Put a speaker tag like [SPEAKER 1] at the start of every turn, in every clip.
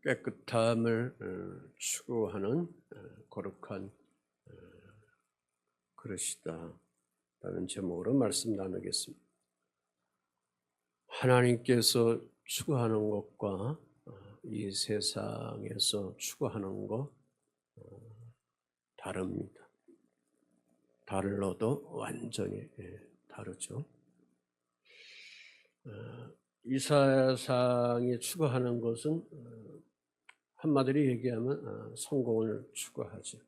[SPEAKER 1] 깨끗함을 추구하는 거룩한 그릇이다 라는 제목으로 말씀 나누겠습니다. 하나님께서 추구하는 것과 이 세상에서 추구하는 것 다릅니다. 다르러도 완전히 다르죠. 이 세상이 추구하는 것은 한마디로 얘기하면 성공을 추구하죠.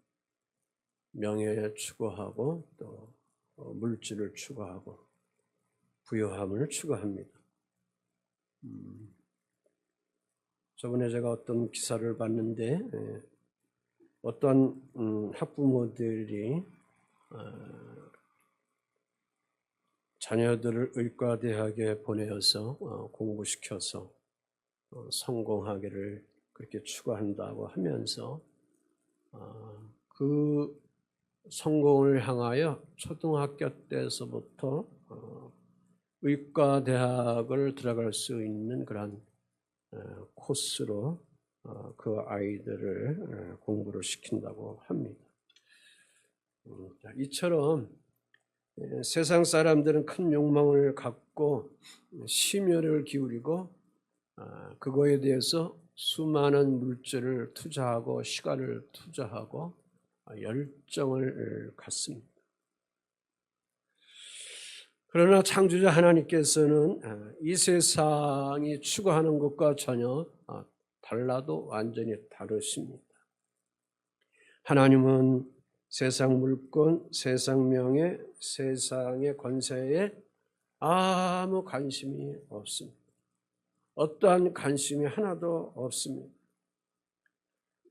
[SPEAKER 1] 명예를 추구하고 또 물질을 추구하고 부유함을 추구합니다. 저번에 제가 어떤 기사를 봤는데 어떤 학부모들이 자녀들을 의과대학에 보내어서 공부시켜서 성공하기를 그렇게 추구한다고 하면서 그 성공을 향하여 초등학교 때서부터 의과대학을 들어갈 수 있는 그런 코스로 그 아이들을 공부를 시킨다고 합니다. 이처럼 세상 사람들은 큰 욕망을 갖고 심혈을 기울이고 그거에 대해서 수많은 물질을 투자하고 시간을 투자하고 열정을 갖습니다. 그러나 창조자 하나님께서는 이 세상이 추구하는 것과 전혀 달라도 완전히 다르십니다. 하나님은 세상 물권, 세상 명예, 세상의 권세에 아무 관심이 없습니다. 어떠한 관심이 하나도 없습니다.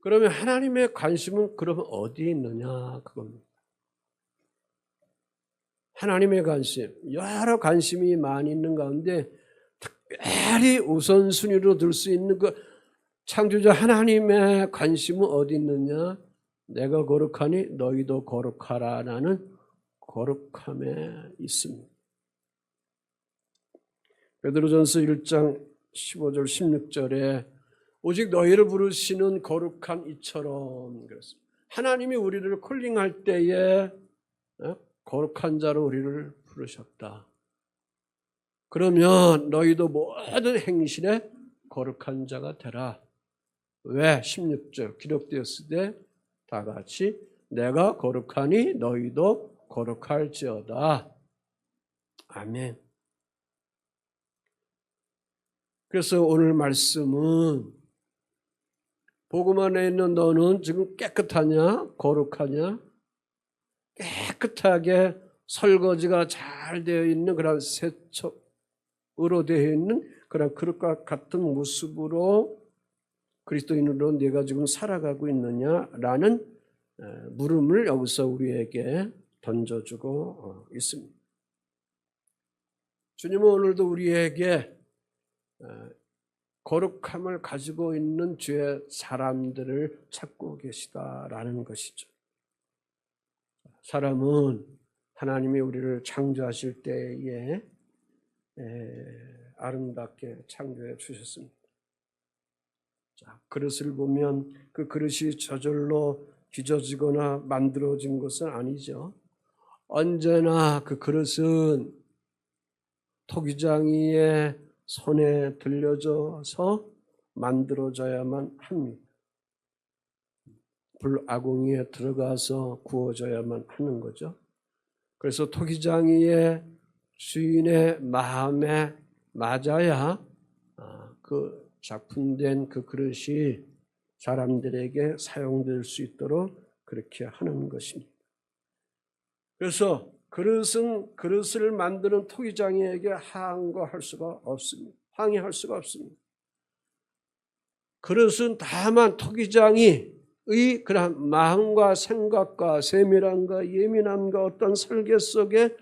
[SPEAKER 1] 그러면 하나님의 관심은 그러면 어디에 있느냐 그겁니다. 하나님의 관심, 여러 관심이 많이 있는 가운데 특별히 우선순위로 들 수 있는 그 창조자 하나님의 관심은 어디 있느냐? 내가 거룩하니 너희도 거룩하라라는 거룩함에 있습니다. 베드로전서 1장 15절 16절에 오직 너희를 부르시는 거룩한 이처럼 그랬습니다. 하나님이 우리를 콜링할 때에 거룩한 자로 우리를 부르셨다. 그러면 너희도 모든 행실에 거룩한 자가 되라. 왜? 16절 기록되었을 때 다 같이 내가 거룩하니 너희도 거룩할지어다. 아멘. 그래서 오늘 말씀은 복음 안에 있는 너는 지금 깨끗하냐? 거룩하냐? 깨끗하게 설거지가 잘 되어 있는 그런 세척으로 되어 있는 그런 그릇과 같은 모습으로 그리스도인으로 네가 지금 살아가고 있느냐라는 물음을 여기서 우리에게 던져주고 있습니다. 주님은 오늘도 우리에게 거룩함을 가지고 있는 주의 사람들을 찾고 계시다라는 것이죠. 사람은 하나님이 우리를 창조하실 때에 아름답게 창조해 주셨습니다. 자, 그릇을 보면 그 그릇이 저절로 빚어지거나 만들어진 것은 아니죠. 언제나 그 그릇은 토기장이의 손에 들려져서 만들어져야만 합니다. 불아궁이에 들어가서 구워져야만 하는 거죠. 그래서 토기장이의 주인의 마음에 맞아야 그 작품된 그 그릇이 사람들에게 사용될 수 있도록 그렇게 하는 것입니다. 그래서 그릇을 만드는 토기장이에게 항거할 수가 없습니다. 항의할 수가 없습니다. 그릇은 다만 토기장이 그런 마음과 생각과 세밀함과 예민함과 어떤 설계 속에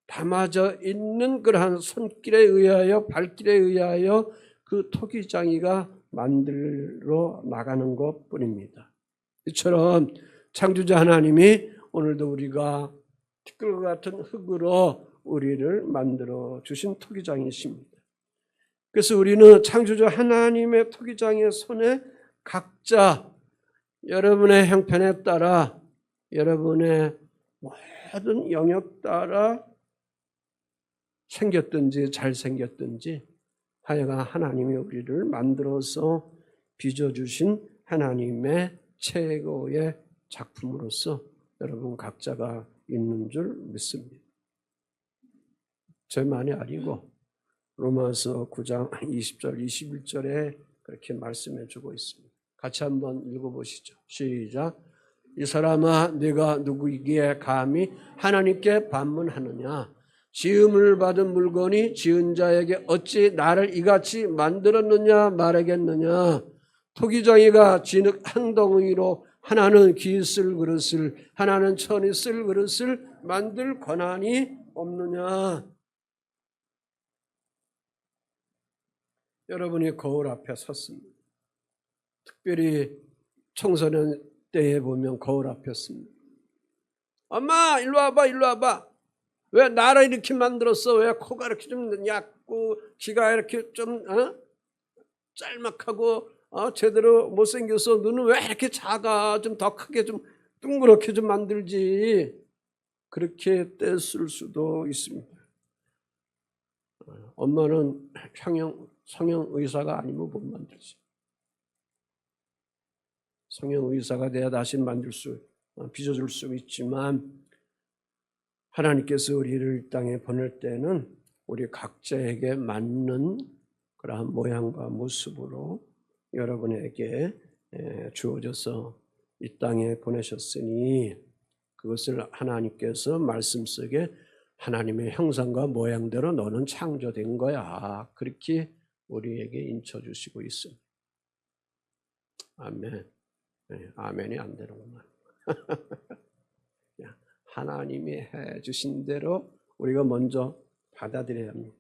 [SPEAKER 1] 담아져 있는 그러한 손길에 의하여 발길에 의하여 그 토기장이가 만들어 나가는 것뿐입니다. 이처럼 창조자 하나님이 오늘도 우리가 티끌과 같은 흙으로 우리를 만들어 주신 토기장이십니다. 그래서 우리는 창조자 하나님의 토기장의 손에 각자 여러분의 형편에 따라 여러분의 모든 영역 따라 생겼든지 잘생겼든지 하여간 하나님이 우리를 만들어서 빚어주신 하나님의 최고의 작품으로서 여러분 각자가 있는 줄 믿습니다. 저만이 아니고 로마서 9장 20절 21절에 그렇게 말씀해 주고 있습니다. 같이 한번 읽어보시죠. 시작. 이 사람아 네가 누구이기에 감히 하나님께 반문하느냐. 지음을 받은 물건이 지은 자에게 어찌 나를 이같이 만들었느냐 말하겠느냐. 토기장이가 진흙 한 덩이로 하나는 기 쓸 그릇을 하나는 천이 쓸 그릇을 만들 권한이 없느냐. 여러분이 거울 앞에 섰습니다. 특별히 청소년 때에 보면 거울 앞에 섰습니다. 엄마 일로 와봐 일로 와봐. 왜 나를 이렇게 만들었어? 왜 코가 이렇게 좀 얕고 귀가 이렇게 좀 짤막하고 제대로 못생겨서 눈은 왜 이렇게 작아? 좀 더 크게 좀 둥그렇게 좀 만들지. 그렇게 떼쓸 수도 있습니다. 엄마는 성형 의사가 아니면 못 만들지. 성형 의사가 돼야 다시 빚어줄 수 있지만 하나님께서 우리를 이 땅에 보낼 때는 우리 각자에게 맞는 그러한 모양과 모습으로 여러분에게 주어져서 이 땅에 보내셨으니 그것을 하나님께서 말씀 속에 하나님의 형상과 모양대로 너는 창조된 거야. 그렇게 우리에게 인쳐주시고 있습니다. 아멘. 네, 아멘이 안 되는구만. 하나님이 해주신 대로 우리가 먼저 받아들여야 합니다.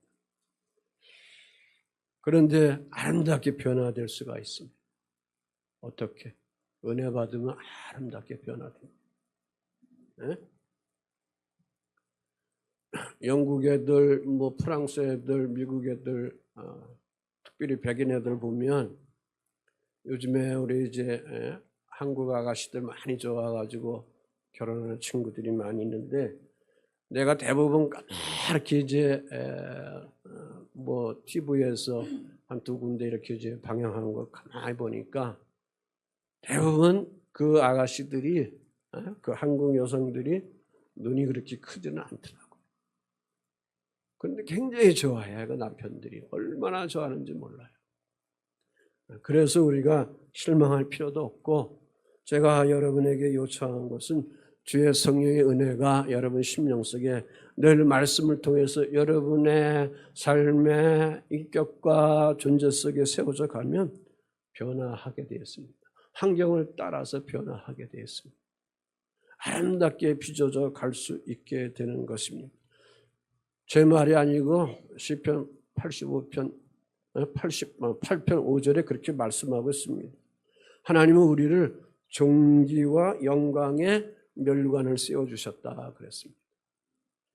[SPEAKER 1] 그런데 아름답게 변화될 수가 있습니다. 어떻게? 은혜 받으면 아름답게 변화됩니다. 네? 영국 애들, 프랑스 애들, 미국 애들, 특별히 백인 애들 보면 요즘에 우리 이제 한국 아가씨들 많이 좋아가지고 결혼하는 친구들이 많이 있는데 내가 대부분 이렇게 이제 TV에서 한두 군데 이렇게 이제 방영하는 걸 가만히 보니까 대부분 그 아가씨들이 그 한국 여성들이 눈이 그렇게 크지는 않더라고요. 그런데 굉장히 좋아해요. 그 남편들이 얼마나 좋아하는지 몰라요. 그래서 우리가 실망할 필요도 없고 제가 여러분에게 요청한 것은 주의 성령의 은혜가 여러분 심령 속에 늘 말씀을 통해서 여러분의 삶의 인격과 존재 속에 세워져 가면 변화하게 되었습니다. 환경을 따라서 변화하게 되었습니다. 아름답게 빚어져 갈 수 있게 되는 것입니다. 제 말이 아니고 시편 85편 8편 5절에 그렇게 말씀하고 있습니다. 하나님은 우리를 존귀와 영광의 멸관을 씌워주셨다 그랬습니다.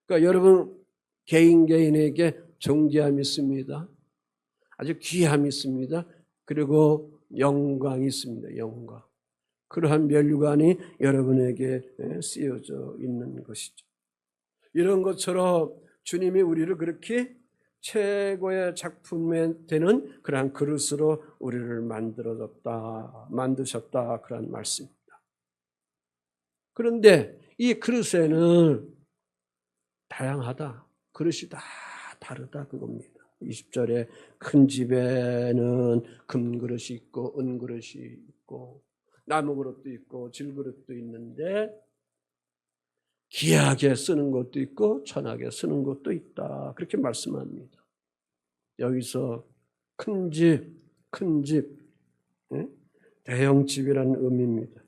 [SPEAKER 1] 그러니까 여러분 개인에게 존귀함이 있습니다. 아주 귀함이 있습니다. 그리고 영광이 있습니다. 영광. 그러한 멸관이 여러분에게 씌워져 있는 것이죠. 이런 것처럼 주님이 우리를 그렇게 최고의 작품에 되는 그러한 그릇으로 우리를 만드셨다 그런 말씀입니다. 그런데 이 그릇에는 다양하다. 그릇이 다 다르다 그겁니다. 20절에 큰 집에는 금그릇이 있고 은그릇이 있고 나무그릇도 있고 질그릇도 있는데 귀하게 쓰는 것도 있고 천하게 쓰는 것도 있다. 그렇게 말씀합니다. 여기서 큰 집, 대형 집이라는 의미입니다.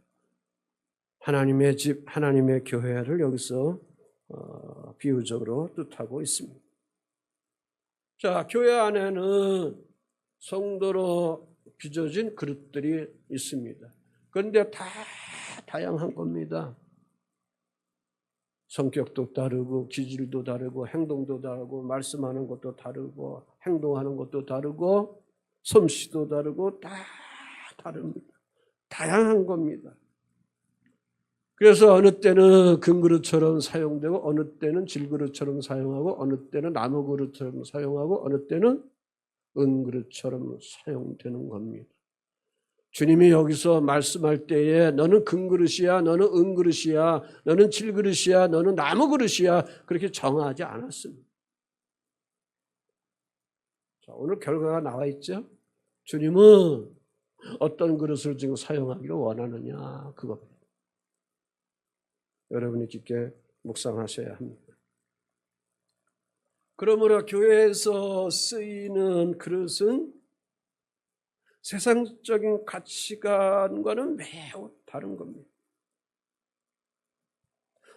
[SPEAKER 1] 하나님의 집, 하나님의 교회를 여기서 비유적으로 뜻하고 있습니다. 자, 교회 안에는 성도로 빚어진 그릇들이 있습니다. 그런데 다 다양한 겁니다. 성격도 다르고 기질도 다르고 행동도 다르고 말씀하는 것도 다르고 행동하는 것도 다르고 솜씨도 다르고 다 다릅니다. 다양한 겁니다. 그래서 어느 때는 금그릇처럼 사용되고 어느 때는 질그릇처럼 사용하고 어느 때는 나무그릇처럼 사용하고 어느 때는 은그릇처럼 사용되는 겁니다. 주님이 여기서 말씀할 때에 너는 금그릇이야, 너는 은그릇이야, 너는 질그릇이야, 너는 나무그릇이야 그렇게 정하지 않았습니다. 자, 오늘 결과가 나와 있죠. 주님은 어떤 그릇을 지금 사용하기를 원하느냐 그겁니다. 여러분이 깊게 묵상하셔야 합니다. 그러므로 교회에서 쓰이는 그릇은 세상적인 가치관과는 매우 다른 겁니다.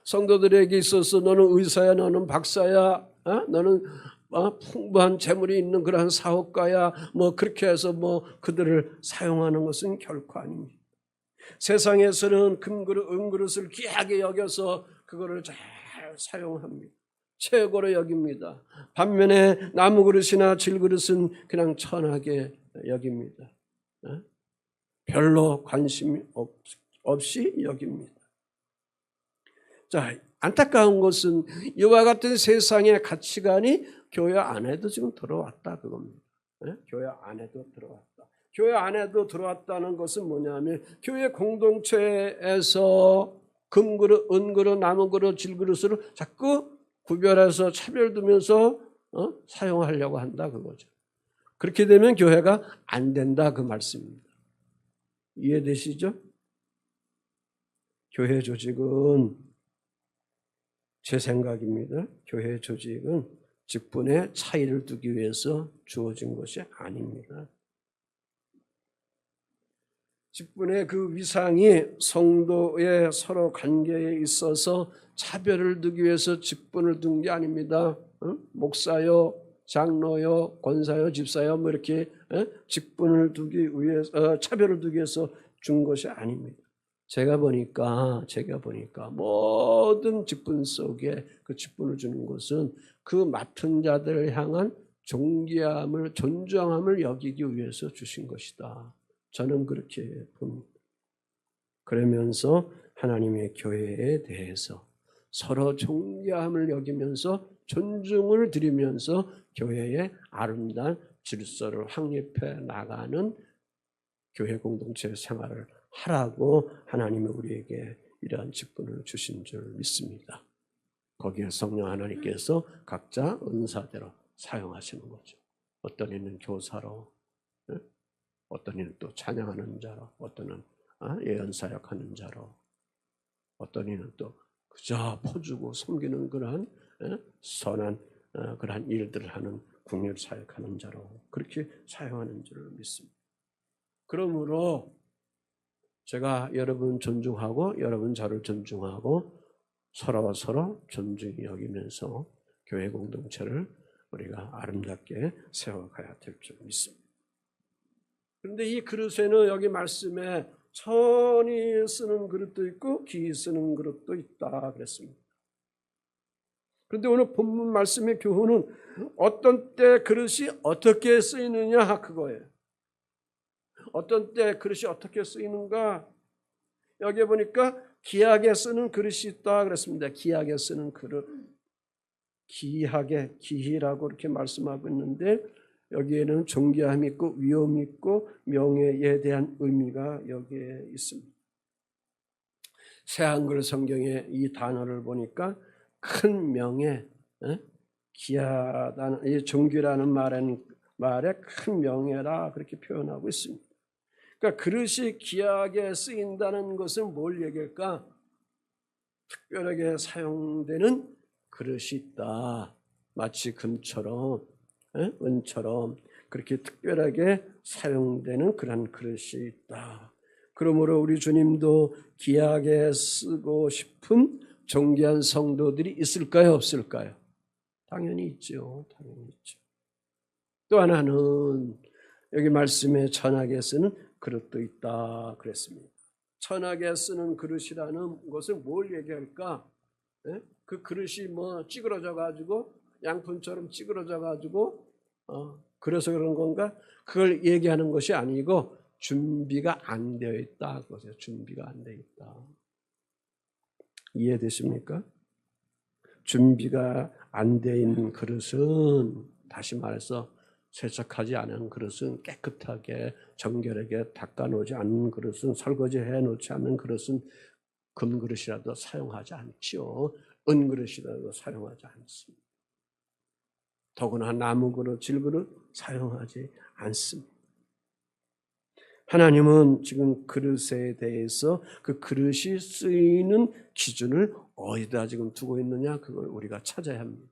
[SPEAKER 1] 성도들에게 있어서 너는 의사야, 너는 박사야, 너는 풍부한 재물이 있는 그러한 사업가야, 그렇게 해서 그들을 사용하는 것은 결코 아닙니다. 세상에서는 금그릇, 은그릇을 귀하게 여겨서 그거를 잘 사용합니다. 최고로 여깁니다. 반면에 나무그릇이나 질그릇은 그냥 천하게 여깁니다. 별로 관심 없이 여깁니다. 자, 안타까운 것은 이와 같은 세상의 가치관이 교회 안에도 지금 들어왔다 그겁니다. 교회 안에도 들어왔다. 교회 안에도 들어왔다는 것은 뭐냐면 교회 공동체에서 금그릇, 은그릇, 나무그릇, 질그릇을 자꾸 구별해서 차별두면서 사용하려고 한다 그거죠. 그렇게 되면 교회가 안 된다 그 말씀입니다. 이해되시죠? 교회 조직은 제 생각입니다. 교회 조직은 직분의 차이를 두기 위해서 주어진 것이 아닙니다. 직분의 그 위상이 성도의 서로 관계에 있어서 차별을 두기 위해서 직분을 둔 게 아닙니다. 목사요, 장로요, 권사요, 집사요 이렇게 직분을 두기 위해서 차별을 두기 위해서 준 것이 아닙니다. 제가 보니까 모든 직분 속에 그 직분을 주는 것은 그 맡은 자들을 향한 존귀함을 존중함을 여기기 위해서 주신 것이다. 저는 그렇게 봅니다. 그러면서 하나님의 교회에 대해서 서로 존귀함을 여기면서 존중을 드리면서 교회의 아름다운 질서를 확립해 나가는 교회 공동체 생활을 하라고 하나님이 우리에게 이러한 직분을 주신 줄 믿습니다. 거기에 성령 하나님께서 각자 은사대로 사용하시는 거죠. 어떤 이는 교사로, 어떤 이는 또 찬양하는 자로, 어떤 이는 예언사역하는 자로, 어떤 이는 또 그저 퍼주고 섬기는 그러한 선한 그러한 일들을 하는 국률 사역하는 자로 그렇게 사용하는 줄 믿습니다. 그러므로 제가 여러분 존중하고 여러분 저를 존중하고 서로 존중히 여기면서 교회 공동체를 우리가 아름답게 세워가야 될 줄 믿습니다. 그런데 이 그릇에는 여기 말씀에 천이 쓰는 그릇도 있고 기 쓰는 그릇도 있다 그랬습니다. 그런데 오늘 본문 말씀의 교훈은 어떤 때 그릇이 어떻게 쓰이느냐 그거예요. 어떤 때 그릇이 어떻게 쓰이는가? 여기 보니까 귀하게 쓰는 그릇이 있다 그랬습니다. 귀하게 쓰는 그릇. 귀하게, 귀히라고 이렇게 말씀하고 있는데 여기에는 존귀함이 있고 위엄이 있고 명예에 대한 의미가 여기에 있습니다. 새한글 성경에 이 단어를 보니까 큰 명예, 귀하다는 이 존귀라는 말에 큰 명예라 그렇게 표현하고 있습니다. 그러니까 그릇이 귀하게 쓰인다는 것은 뭘 얘기할까? 특별하게 사용되는 그릇이 있다. 마치 금처럼, 은처럼 그렇게 특별하게 사용되는 그런 그릇이 있다. 그러므로 우리 주님도 귀하게 쓰고 싶은 존귀한 성도들이 있을까요? 없을까요? 당연히 있죠. 당연히 있죠. 또 하나는 여기 말씀에 천하게 쓰는 그릇도 있다 그랬습니다. 천하게 쓰는 그릇이라는 것을 뭘 얘기할까? 그 그릇이 찌그러져 가지고 양푼처럼 찌그러져 가지고 그래서 그런 건가? 그걸 얘기하는 것이 아니고 준비가 안 되어 있다. 그거죠. 준비가 안 되어 있다. 이해되십니까? 준비가 안 되어 있는 그릇은, 다시 말해서 세척하지 않은 그릇은, 깨끗하게 정결하게 닦아놓지 않는 그릇은, 설거지해 놓지 않는 그릇은 금그릇이라도 사용하지 않지요. 은그릇이라도 사용하지 않습니다. 더구나 나무그릇, 질그릇 사용하지 않습니다. 하나님은 지금 그릇에 대해서 그 그릇이 쓰이는 기준을 어디다 지금 두고 있느냐, 그걸 우리가 찾아야 합니다.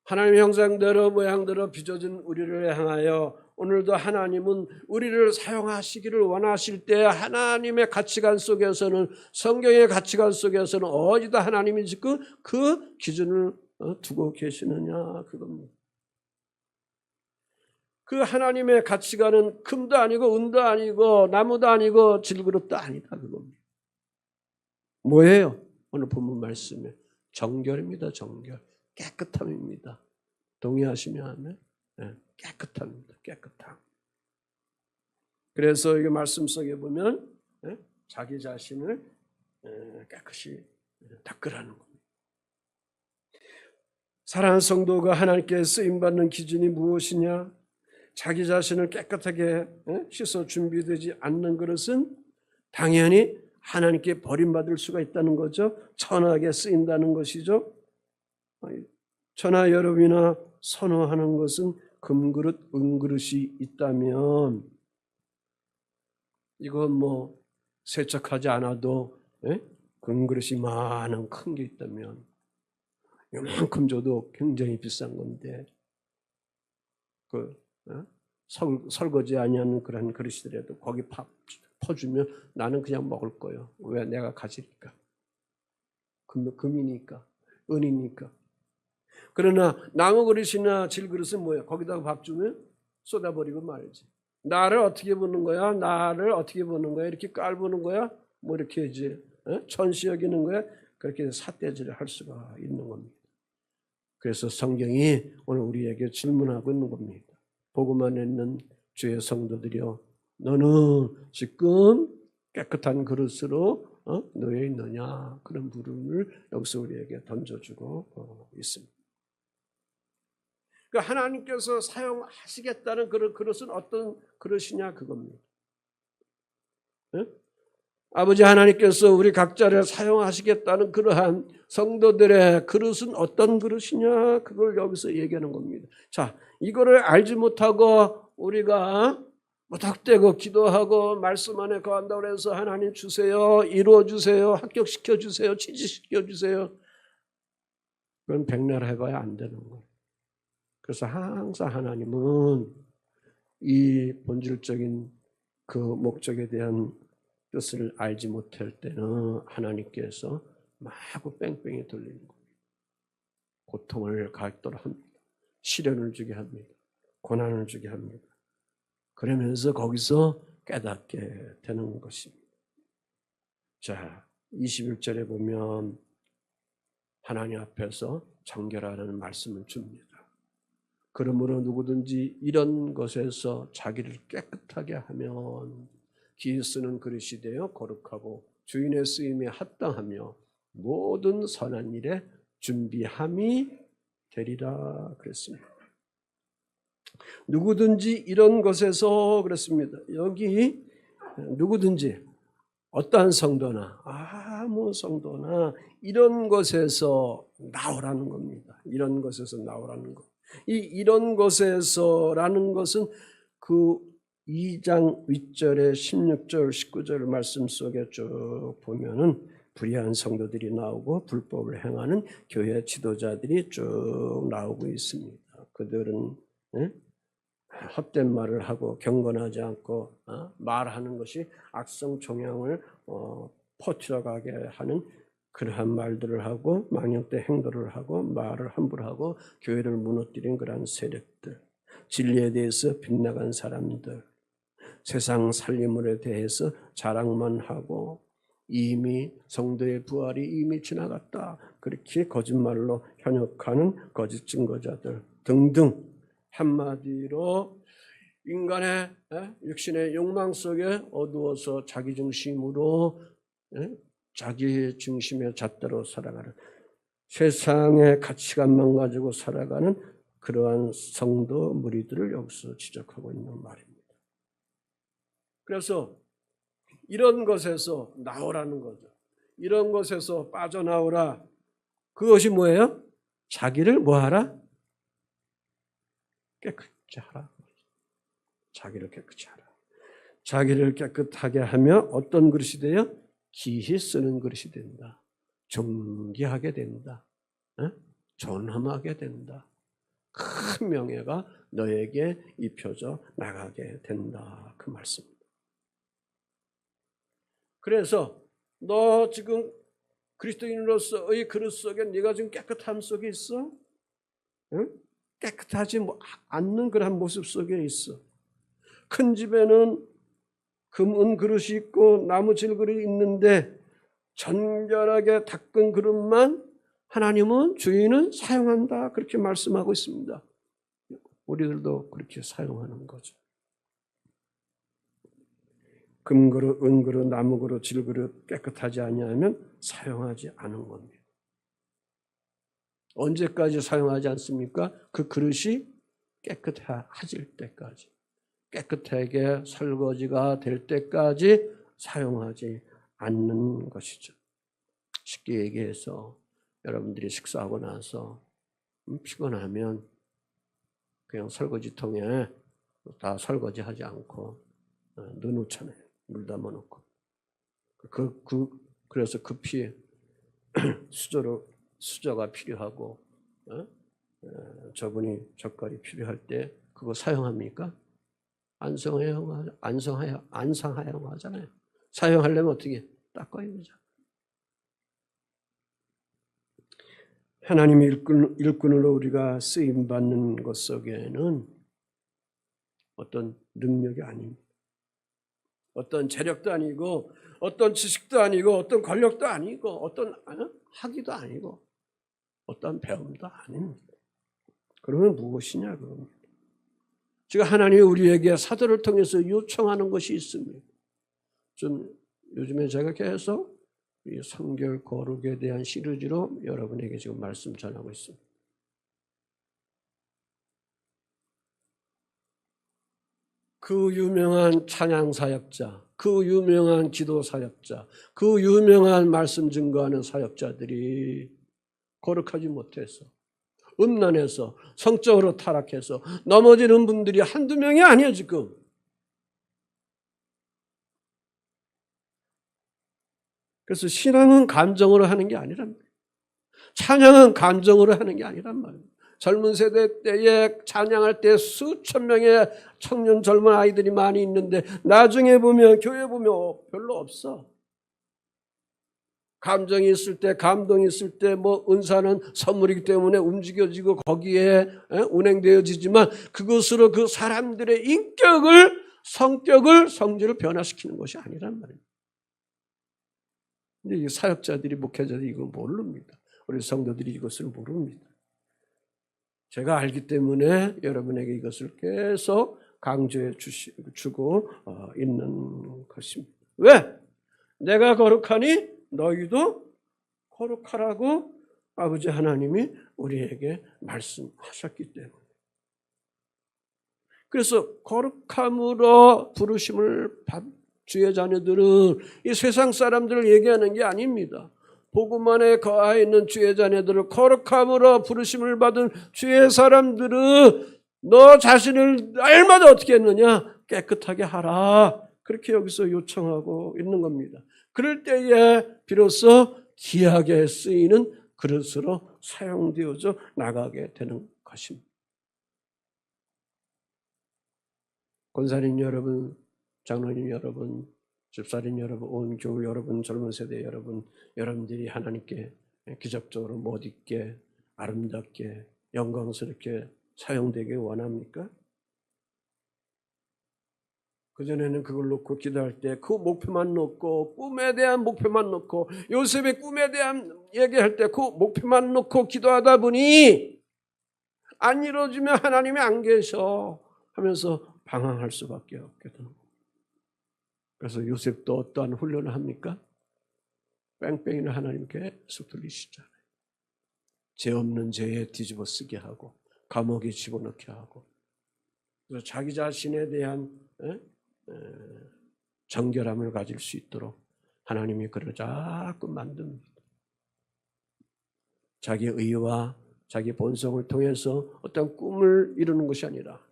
[SPEAKER 1] 하나님의 형상대로 모양대로 빚어진 우리를 향하여 오늘도 하나님은 우리를 사용하시기를 원하실 때, 하나님의 가치관 속에서는, 성경의 가치관 속에서는 어디다 하나님이 지금 그 기준을 두고 계시느냐, 그겁니다. 그 하나님의 가치관은 금도 아니고 은도 아니고 나무도 아니고 질그릇도 아니다, 그겁니다. 뭐예요? 오늘 본문 말씀에 정결입니다. 정결, 깨끗함입니다. 동의하시면 하면 깨끗함입니다. 깨끗함. 그래서 이 말씀 속에 보면 자기 자신을 깨끗이 닦으라는 겁니다. 사랑하는 성도가 하나님께 쓰임받는 기준이 무엇이냐? 자기 자신을 깨끗하게 씻어 준비되지 않는 그릇은 당연히 하나님께 버림받을 수가 있다는 거죠. 천하게 쓰인다는 것이죠. 천하 여러분이나 선호하는 것은 금그릇, 은그릇이 있다면, 이건 뭐 세척하지 않아도 금그릇이 많은 큰 게 있다면, 이만큼 줘도 굉장히 비싼 건데, 설거지 아니하는 그런 그릇이더라도 거기 퍼주면 나는 그냥 먹을 거예요. 왜? 내가 가지니까. 금이니까, 은이니까. 그러나 나무 그릇이나 질 그릇은 뭐야? 거기다가 밥 주면 쏟아버리고 말지. 나를 어떻게 보는 거야? 나를 어떻게 보는 거야? 이렇게 깔보는 거야? 뭐 이렇게 이제 천시 여기는 거야? 그렇게 삿대질을 할 수가 있는 겁니다. 그래서 성경이 오늘 우리에게 질문하고 있는 겁니다. 복음만 있는 주의 성도들이여, 너는 지금 깨끗한 그릇으로 놓여 있느냐? 그런 물음을 여기서 우리에게 던져주고 있습니다. 그러니까 하나님께서 사용하시겠다는 그런 그릇은 어떤 그릇이냐, 그겁니다. 아버지 하나님께서 우리 각자를 사용하시겠다는 그러한 성도들의 그릇은 어떤 그릇이냐, 그걸 여기서 얘기하는 겁니다. 자, 이거를 알지 못하고 우리가 무턱대고 기도하고 말씀 안에 거한다고 해서 하나님 주세요, 이루어 주세요, 합격시켜 주세요, 취직시켜 주세요, 그건 백날 해봐야 안 되는 거예요. 그래서 항상 하나님은 이 본질적인 그 목적에 대한 뜻을 알지 못할 때는 하나님께서 마구 뺑뺑이 돌리는 겁니다. 고통을 갖도록 합니다. 시련을 주게 합니다. 고난을 주게 합니다. 그러면서 거기서 깨닫게 되는 것입니다. 자, 21절에 보면 하나님 앞에서 정결하라는 말씀을 줍니다. 그러므로 누구든지 이런 것에서 자기를 깨끗하게 하면 기 쓰는 그릇이 되어 거룩하고 주인의 쓰임에 합당하며 모든 선한 일에 준비함이 되리라 그랬습니다. 누구든지 이런 것에서 그랬습니다. 여기 누구든지 어떠한 성도나 아무 성도나 이런 것에서 나오라는 겁니다. 이런 것에서 나오라는 것. 이런 것에서라는 것은 그 2장 윗절에 16절 19절 말씀 속에 쭉 보면은 불의한 성도들이 나오고 불법을 행하는 교회 지도자들이 쭉 나오고 있습니다. 그들은 헛된 말을 하고 경건하지 않고 말하는 것이 악성 종양을 퍼뜨려가게 하는 그러한 말들을 하고 망령된 행동을 하고 말을 함부로 하고 교회를 무너뜨린 그러한 세력들, 진리에 대해서 빗나간 사람들, 세상 살림물에 대해서 자랑만 하고 이미 성도의 부활이 이미 지나갔다, 그렇게 거짓말로 현혹하는 거짓 증거자들 등등, 한마디로 인간의 육신의 욕망 속에 어두워서 자기 중심으로 자기 중심의 잣대로 살아가는 세상의 가치관만 가지고 살아가는 그러한 성도 무리들을 여기서 지적하고 있는 말입니다. 그래서 이런 것에서 나오라는 거죠. 이런 것에서 빠져나오라. 그것이 뭐예요? 자기를 뭐하라? 깨끗이 하라. 자기를 깨끗이 하라. 자기를 깨끗하게 하면 어떤 그릇이 돼요? 기히 쓰는 그릇이 된다. 존귀하게 된다. 존엄하게 된다. 큰 명예가 너에게 입혀져 나가게 된다. 그 말씀입니다. 그래서 너 지금 그리스도인으로서의 그릇 속에 네가 지금 깨끗함 속에 있어? 응? 깨끗하지 않는 그런 모습 속에 있어. 큰 집에는 금, 은 그릇이 있고 나무 질그릇이 있는데 정결하게 닦은 그릇만 하나님은 주인은 사용한다. 그렇게 말씀하고 있습니다. 우리들도 그렇게 사용하는 거죠. 금그릇, 은그릇, 나무그릇, 질그릇 깨끗하지 아니하면 사용하지 않은 겁니다. 언제까지 사용하지 않습니까? 그 그릇이 깨끗해질 때까지, 깨끗하게 설거지가 될 때까지 사용하지 않는 것이죠. 쉽게 얘기해서 여러분들이 식사하고 나서 피곤하면 그냥 설거지통에 다 설거지하지 않고 넣어놓잖아요. 물 담아놓고. 그래서 급히 수저가 필요하고 저분이 젓갈이 필요할 때 그거 사용합니까? 안 사용하잖아요. 사용하려면 어떻게 닦아야 되죠. 하나님의 일꾼으로 우리가 쓰임받는 것 속에는 어떤 능력이 아닙니다. 어떤 재력도 아니고 어떤 지식도 아니고 어떤 권력도 아니고 어떤 학위도 아니고 어떤 배움도 아닙니다. 그러면 무엇이냐 그럽니다. 지금 하나님이 우리에게 사도를 통해서 요청하는 것이 있습니다. 좀 요즘에 제가 계속 이 성결 거룩에 대한 시리즈로 여러분에게 지금 말씀 전하고 있습니다. 그 유명한 찬양 사역자, 그 유명한 기도 사역자, 그 유명한 말씀 증거하는 사역자들이 거룩하지 못해서 음란해서 성적으로 타락해서 넘어지는 분들이 한두 명이 아니에요 지금. 그래서 신앙은 감정으로 하는 게 아니란 말이에요. 찬양은 감정으로 하는 게 아니란 말이에요. 젊은 세대 때에 찬양할 때 수천 명의 청년 젊은 아이들이 많이 있는데 나중에 보면 교회 보면 별로 없어. 감정이 있을 때 감동이 있을 때 은사는 선물이기 때문에 움직여지고 거기에 운행되어지지만 그것으로 그 사람들의 인격을 성격을 성질을 변화시키는 것이 아니란 말이에요. 근데 이 사역자들이 목회자들이 이걸 모릅니다. 우리 성도들이 이것을 모릅니다. 제가 알기 때문에 여러분에게 이것을 계속 강조해 주고 있는 것입니다. 왜? 내가 거룩하니 너희도 거룩하라고 아버지 하나님이 우리에게 말씀하셨기 때문에. 그래서 거룩함으로 부르심을 받은 주의 자녀들은 이 세상 사람들을 얘기하는 게 아닙니다. 복음 안에 거하여 있는 주의 자녀들을 거룩함으로 부르심을 받은 주의 사람들은 너 자신을 날마다 어떻게 했느냐? 깨끗하게 하라. 그렇게 여기서 요청하고 있는 겁니다. 그럴 때에 비로소 귀하게 쓰이는 그릇으로 사용되어져 나가게 되는 것입니다. 권사님 여러분, 장로님 여러분, 집사님 여러분, 온 교우 여러분, 젊은 세대 여러분, 여러분들이 하나님께 기적적으로 멋있게 아름답게 영광스럽게 사용되길 원합니까? 그전에는 그걸 놓고 기도할 때 그 목표만 놓고 꿈에 대한 목표만 놓고 요셉의 꿈에 대한 얘기할 때 그 목표만 놓고 기도하다 보니 안 이루어지면 하나님이 안 계셔 하면서 방황할 수밖에 없게 되는 거예요. 그래서 요셉도 어떠한 훈련을 합니까? 뺑뺑이를 하나님 계속 돌리시잖아요. 죄 없는 죄에 뒤집어 쓰게 하고 감옥에 집어넣게 하고, 그래서 자기 자신에 대한 정결함을 가질 수 있도록 하나님이 그를 자꾸 만듭니다. 자기 의와 자기 본성을 통해서 어떤 꿈을 이루는 것이 아니라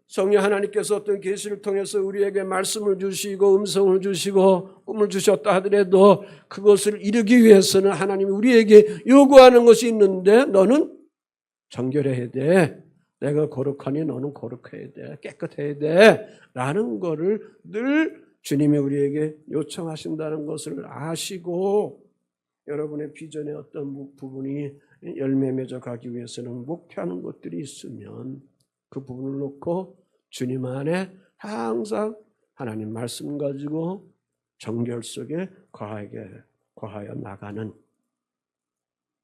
[SPEAKER 1] 성령 하나님께서 어떤 계시를 통해서 우리에게 말씀을 주시고 음성을 주시고 꿈을 주셨다 하더라도 그것을 이루기 위해서는 하나님이 우리에게 요구하는 것이 있는데, 너는 정결해야 돼, 내가 거룩하니 너는 거룩해야 돼, 깨끗해야 돼 라는 거를 늘 주님이 우리에게 요청하신다는 것을 아시고, 여러분의 비전의 어떤 부분이 열매 맺어 가기 위해서는 목표하는 것들이 있으면 그 부분을 놓고 주님 안에 항상 하나님 말씀 가지고 정결 속에 거하여 나가는,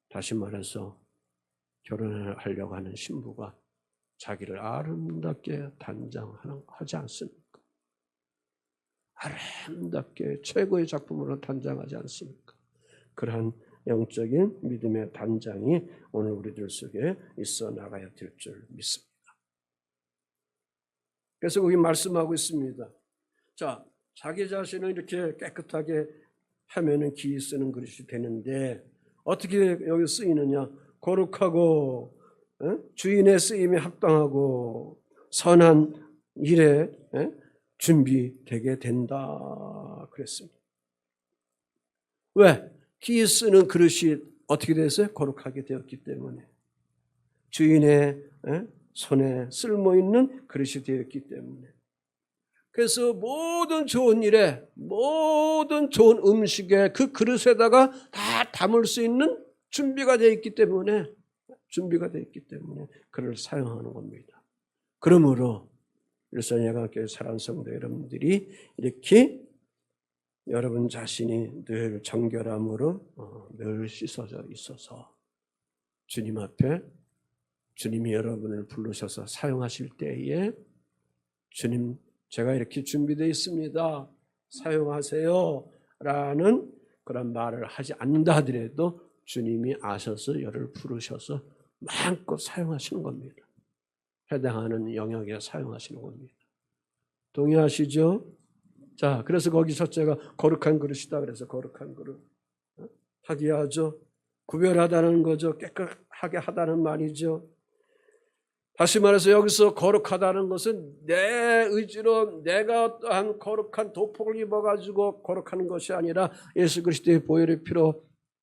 [SPEAKER 1] 다시 말해서 결혼을 하려고 하는 신부가 자기를 아름답게 단장하지 않습니까? 아름답게 최고의 작품으로 단장하지 않습니까? 그러한 영적인 믿음의 단장이 오늘 우리들 속에 있어 나가야 될 줄 믿습니다. 그래서 거기 말씀하고 있습니다. 자, 자기 자신을 이렇게 깨끗하게 하면은 기 쓰는 그릇이 되는데, 어떻게 여기 쓰이느냐? 거룩하고 주인의 쓰임에 합당하고 선한 일에 준비되게 된다 그랬습니다. 왜? 기 쓰는 그릇이 어떻게 됐어요? 거룩하게 되었기 때문에. 주인의 손에 쓸모있는 그릇이 되었기 때문에. 그래서 모든 좋은 일에, 모든 좋은 음식에 그 그릇에다가 다 담을 수 있는 준비가 되어 있기 때문에, 그를 사용하는 겁니다. 그러므로 일선야간교회 사랑하는 성도 여러분들이 이렇게 여러분 자신이 늘 정결함으로 늘 씻어져 있어서 주님 앞에, 주님이 여러분을 부르셔서 사용하실 때에 주님, 제가 이렇게 준비되어 있습니다, 사용하세요 라는 그런 말을 하지 않는다 하더라도 주님이 아셔서 여를 부르셔서 마음껏 사용하시는 겁니다. 해당하는 영역에 사용하시는 겁니다. 동의하시죠? 자, 그래서 거기 첫째가 거룩한 그릇이다 그래서 거룩한 그릇 하게 하죠. 구별하다는 거죠. 깨끗하게 하다는 말이죠. 다시 말해서 여기서 거룩하다는 것은 내 의지로 내가 어떠한 거룩한 도폭을 입어가지고 거룩하는 것이 아니라 예수 그리스도의 보혈의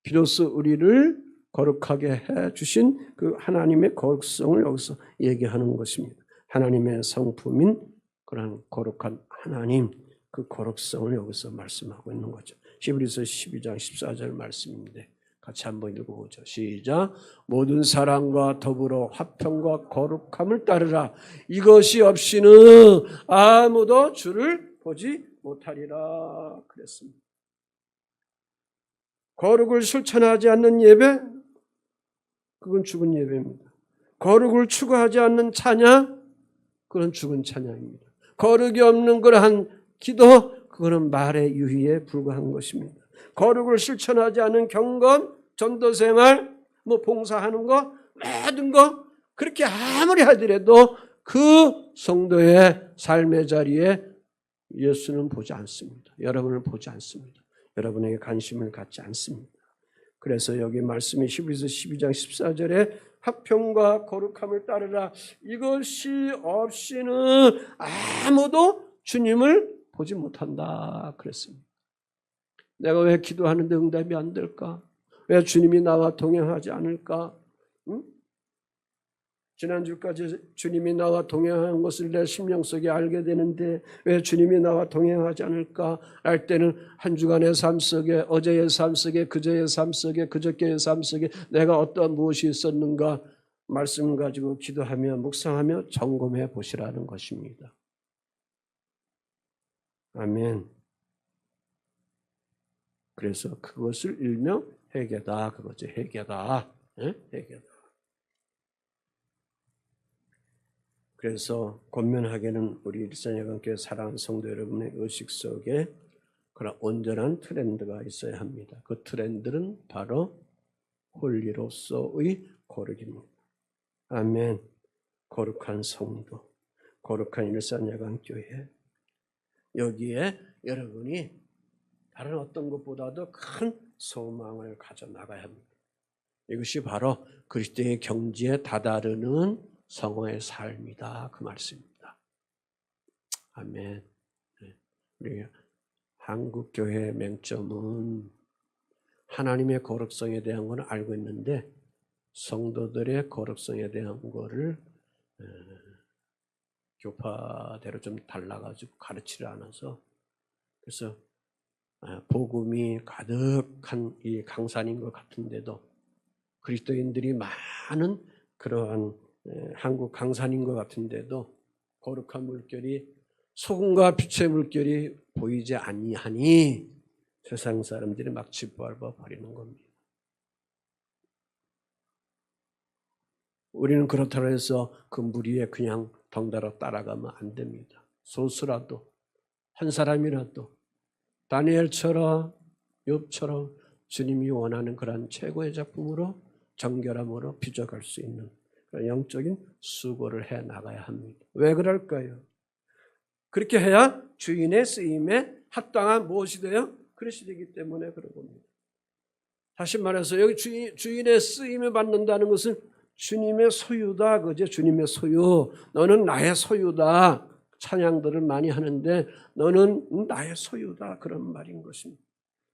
[SPEAKER 1] 피로써 우리를 거룩하게 해주신 그 하나님의 거룩성을 여기서 얘기하는 것입니다. 하나님의 성품인 그런 거룩한 하나님, 그 거룩성을 여기서 말씀하고 있는 거죠. 히브리서 12장 14절 말씀인데 같이 한번 읽어보죠. 시작. 모든 사랑과 더불어 화평과 거룩함을 따르라. 이것이 없이는 아무도 주를 보지 못하리라 그랬습니다. 거룩을 실천하지 않는 예배, 그건 죽은 예배입니다. 거룩을 추구하지 않는 찬양, 그건 죽은 찬양입니다. 거룩이 없는 그러한 기도, 그거는 말의 유희에 불과한 것입니다. 거룩을 실천하지 않은 경건, 전도생활, 봉사하는 거, 모든 거 그렇게 아무리 하더라도 그 성도의 삶의 자리에 예수는 보지 않습니다. 여러분을 보지 않습니다. 여러분에게 관심을 갖지 않습니다. 그래서 여기 말씀이 히브리서 12장 14절에 화평과 거룩함을 따르라. 이것이 없이는 아무도 주님을 보지 못한다 그랬습니다. 내가 왜 기도하는데 응답이 안 될까? 왜 주님이 나와 동행하지 않을까? 응? 지난주까지 주님이 나와 동행하는 것을 내 심령 속에 알게 되는데 왜 주님이 나와 동행하지 않을까? 알 때는 한 주간의 삶 속에, 어제의 삶 속에, 그저의 삶 속에, 그저께의 삶 속에 내가 어떠한 무엇이 있었는가 말씀 가지고 기도하며 묵상하며 점검해 보시라는 것입니다. 아멘. 그래서 그것을 일명 회개다. 그거죠. 회개다. 네? 회개다. 그래서 권면하기는 우리 일산야간교회 사랑하는 성도 여러분의 의식 속에 그런 온전한 트렌드가 있어야 합니다. 그 트렌드는 바로 홀리로서의 거룩입니다. 아멘. 거룩한 성도, 거룩한 일산야간교회, 여기에 여러분이 다른 어떤 것보다도 큰 소망을 가져나가야 합니다. 이것이 바로 그리스도의 경지에 다다르는 성화의 삶이다, 그 말씀입니다. 아멘. 우리 한국교회의 맹점은 하나님의 거룩성에 대한 건 알고 있는데 성도들의 거룩성에 대한 거를 교파대로 좀 달라가지고 가르치지 않아서, 그래서 복음이 가득한 이 강산인 것 같은데도 그리스도인들이 많은 그러한 한국 강산인 것 같은데도 거룩한 물결이, 소금과 빛의 물결이 보이지 아니하니 세상 사람들이 막 짓밟아 버리는 겁니다. 우리는 그렇다고 해서 그 무리에 그냥 덩달아 따라가면 안 됩니다. 소수라도, 한 사람이라도 다니엘처럼 욥처럼 주님이 원하는 그런 최고의 작품으로 정결함으로 빚어갈 수 있는 그런 영적인 수고를 해 나가야 합니다. 왜 그럴까요? 그렇게 해야 주인의 쓰임에 합당한 무엇이 돼요? 그릇이 되기 때문에 그런 겁니다. 다시 말해서 여기 주인의 쓰임을 받는다는 것은 주님의 소유다, 그죠? 주님의 소유. 너는 나의 소유다. 찬양들을 많이 하는데 너는 나의 소유다, 그런 말인 것입니다.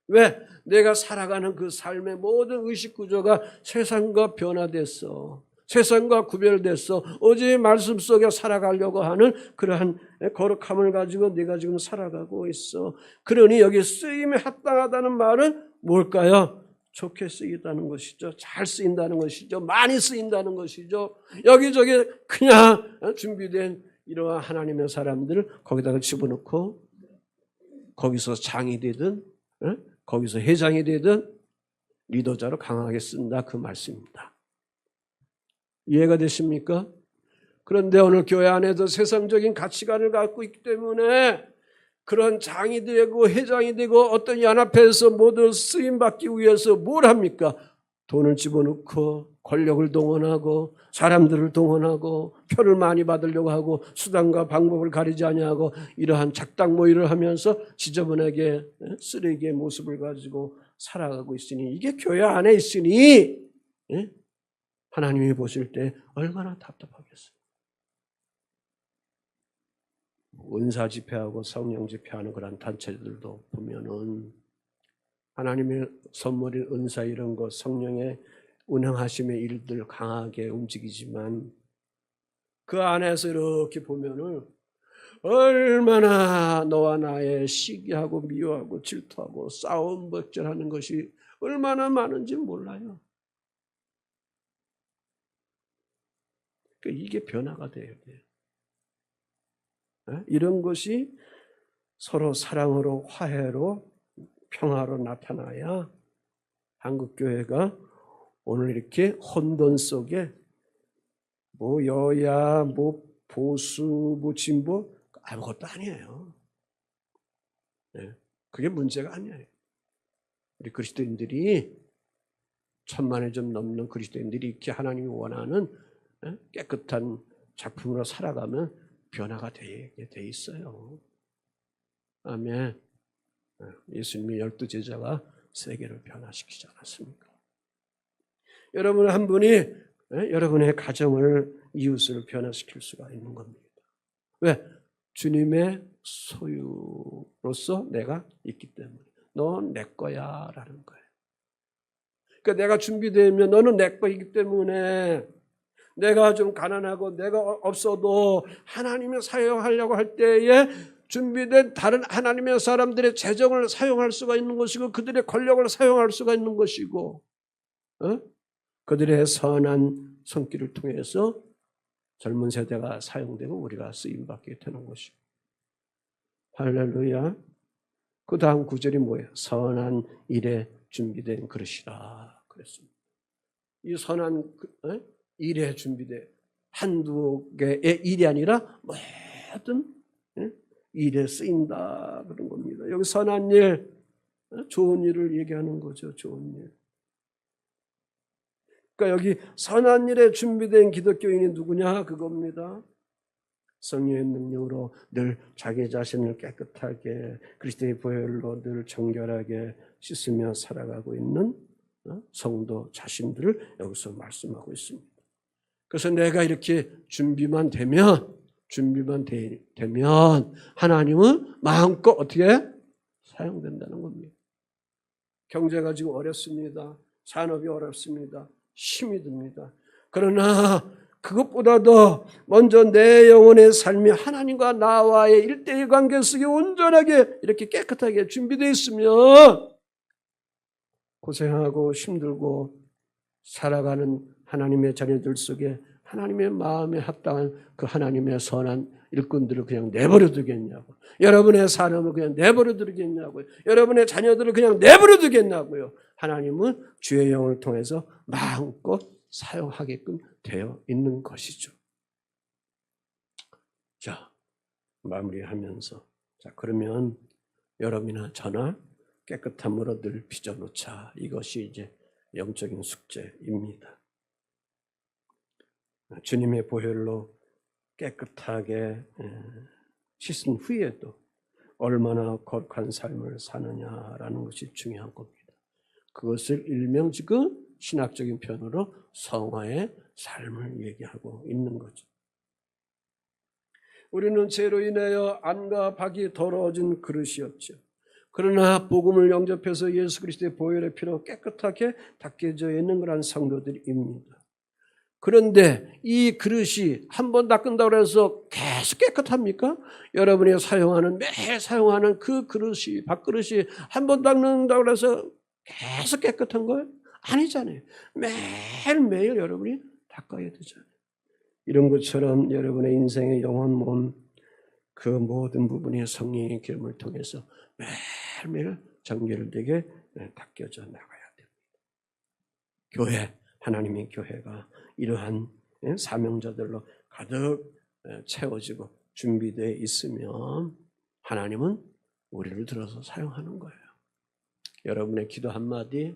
[SPEAKER 1] 왜? 내가 살아가는 그 삶의 모든 의식 구조가 세상과 변화됐어. 세상과 구별됐어. 어제의 말씀 속에 살아가려고 하는 그러한 거룩함을 가지고 네가 지금 살아가고 있어. 그러니 여기 쓰임에 합당하다는 말은 뭘까요? 좋게 쓰인다는 것이죠. 잘 쓰인다는 것이죠. 많이 쓰인다는 것이죠. 여기저기 그냥 준비된 이러한 하나님의 사람들을 거기다가 집어넣고 거기서 장이 되든 거기서 회장이 되든 리더자로 강하게 쓴다, 그 말씀입니다. 이해가 되십니까? 그런데 오늘 교회 안에서 세상적인 가치관을 갖고 있기 때문에 그런 장이 되고 회장이 되고 어떤 연합회에서 모두 쓰임받기 위해서 뭘 합니까? 돈을 집어넣고 권력을 동원하고 사람들을 동원하고 표를 많이 받으려고 하고 수단과 방법을 가리지 아니하고 이러한 작당모의를 하면서 지저분하게 쓰레기의 모습을 가지고 살아가고 있으니, 이게 교회 안에 있으니 하나님이 보실 때 얼마나 답답하겠어요. 은사 집회하고 성령 집회하는 그런 단체들도 보면은 하나님의 선물인 은사 이런 거, 성령의 운행하심의 일들 강하게 움직이지만 그 안에서 이렇게 보면은 얼마나 너와 나의 시기하고 미워하고 질투하고 싸움 벅절하는 것이 얼마나 많은지 몰라요. 그러니까 이게 변화가 돼야 돼요. 이런 것이 서로 사랑으로, 화해로, 평화로 나타나야 한국교회가 오늘 이렇게 혼돈 속에 뭐 여야, 뭐 보수, 뭐 진보 아무것도 아니에요. 그게 문제가 아니에요. 우리 그리스도인들이 1000만에 좀 넘는 그리스도인들이 이렇게 하나님이 원하는 깨끗한 작품으로 살아가면 변화가 되게 돼 있어요. 아멘. 예수님의 12제자가 세계를 변화시키지 않았습니까? 여러분 한 분이 여러분의 가정을, 이웃을 변화시킬 수가 있는 겁니다. 왜? 주님의 소유로서 내가 있기 때문에. 넌 내 거야 라는 거예요. 그러니까 내가 준비되면 너는 내 거이기 때문에 내가 좀 가난하고 내가 없어도 하나님의 사용하려고 할 때에 준비된 다른 하나님의 사람들의 재정을 사용할 수가 있는 것이고 그들의 권력을 사용할 수가 있는 것이고 그들의 선한 손길을 통해서 젊은 세대가 사용되고 우리가 쓰임받게 되는 것이고. 할렐루야. 그 다음 구절이 뭐예요? 선한 일에 준비된 그릇이라 그랬습니다. 이 선한 일에 준비된, 한두 개의 일이 아니라 모든 일에 쓰인다 그런 겁니다. 여기 선한 일, 좋은 일을 얘기하는 거죠. 좋은 일. 그러니까 여기 선한 일에 준비된 기독교인이 누구냐 그겁니다. 성령의 능력으로 늘 자기 자신을 깨끗하게 그리스도의 보혈로 늘 정결하게 씻으며 살아가고 있는 성도 자신들을 여기서 말씀하고 있습니다. 그래서 내가 이렇게 준비만 되면 하나님은 마음껏 어떻게 사용된다는 겁니다. 경제가 지금 어렵습니다. 산업이 어렵습니다. 힘이 듭니다. 그러나 그것보다도 먼저 내 영혼의 삶이 하나님과 나와의 일대일 관계 속에 온전하게 이렇게 깨끗하게 준비되어 있으면 고생하고 힘들고 살아가는 하나님의 자녀들 속에 하나님의 마음에 합당한 그 하나님의 선한 일꾼들을 그냥 내버려 두겠냐고. 여러분의 사람을 그냥 내버려 두겠냐고요. 여러분의 자녀들을 그냥 내버려 두겠냐고요. 하나님은 주의 영을 통해서 마음껏 사용하게끔 되어 있는 것이죠. 자, 마무리하면서 그러면 여러분이나 저나 깨끗함으로 늘 빚어놓자. 이것이 이제 영적인 숙제입니다. 주님의 보혈로 깨끗하게 씻은 후에도 얼마나 거룩한 삶을 사느냐라는 것이 중요한 겁니다. 그것을 일명 지금 신학적인 표현으로 성화의 삶을 얘기하고 있는 거죠. 우리는 죄로 인하여 안과 박이 더러워진 그릇이었죠. 그러나 복음을 영접해서 예수 그리스도의 보혈의 피로 깨끗하게 닦여져 있는 그런 성도들입니다. 그런데 이 그릇이 한 번 닦은다고 해서 계속 깨끗합니까? 여러분이 매일 사용하는 그 그릇이, 밥그릇이 한 번 닦는다고 해서 계속 깨끗한 거예요? 아니잖아요. 매일매일 여러분이 닦아야 되잖아요. 이런 것처럼 여러분의 인생의 영혼, 몸, 그 모든 부분이 성령의 기름을 통해서 매일매일 정결되게 닦여져 나가야 됩니다. 교회, 하나님의 교회가 이러한 사명자들로 가득 채워지고 준비되어 있으면 하나님은 우리를 들어서 사용하는 거예요. 여러분의 기도 한마디,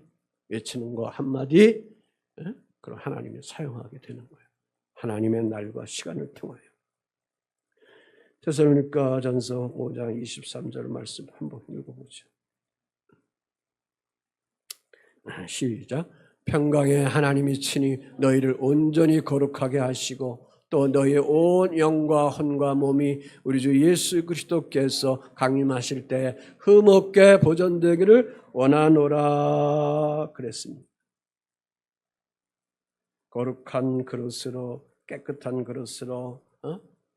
[SPEAKER 1] 외치는 거 한마디, 그럼 하나님이 사용하게 되는 거예요. 하나님의 날과 시간을 통하여. 데살로니가전서 5장 23절 말씀 한번 읽어보죠. 시작. 평강의 하나님이 친히 너희를 온전히 거룩하게 하시고 또 너희의 온 영과 혼과 몸이 우리 주 예수 그리스도께서 강림하실 때 흠없게 보존되기를 원하노라 그랬습니다. 거룩한 그릇으로 깨끗한 그릇으로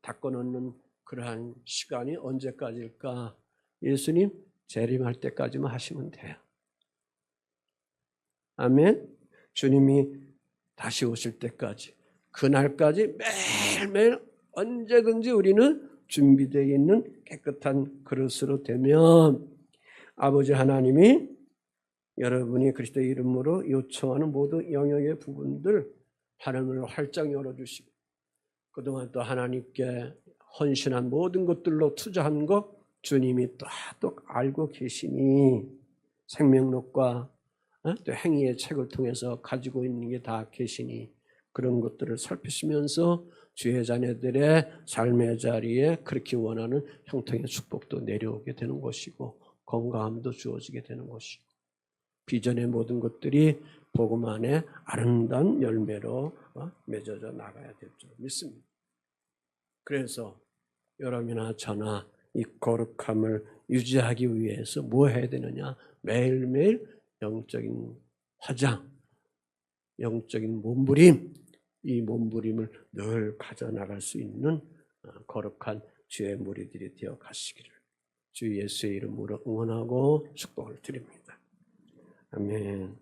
[SPEAKER 1] 닦아놓는 그러한 시간이 언제까지일까? 예수님 재림할 때까지만 하시면 돼요. 아멘. 주님이 다시 오실 때까지 그날까지 매일매일 언제든지 우리는 준비되어 있는 깨끗한 그릇으로 되면 아버지 하나님이 여러분이 그리스도의 이름으로 요청하는 모든 영역의 부분들 하나님을 활짝 열어주시고 그동안 또 하나님께 헌신한 모든 것들로 투자한 것 주님이 또 알고 계시니 생명록과 또 행위의 책을 통해서 가지고 있는 게 다 계시니 그런 것들을 살피시면서 주의 자녀들의 삶의 자리에 그렇게 원하는 형통의 축복도 내려오게 되는 것이고 건강함도 주어지게 되는 것이고 비전의 모든 것들이 복음 안에 아름다운 열매로 맺어져 나가야 될 줄 믿습니다. 그래서 여러분이나 저나 이 거룩함을 유지하기 위해서 뭐 해야 되느냐? 매일매일 영적인 화장, 영적인 몸부림, 이 몸부림을 늘 가져나갈 수 있는 거룩한 주의 무리들이 되어 가시기를 주 예수의 이름으로 응원하고 축복을 드립니다. 아멘.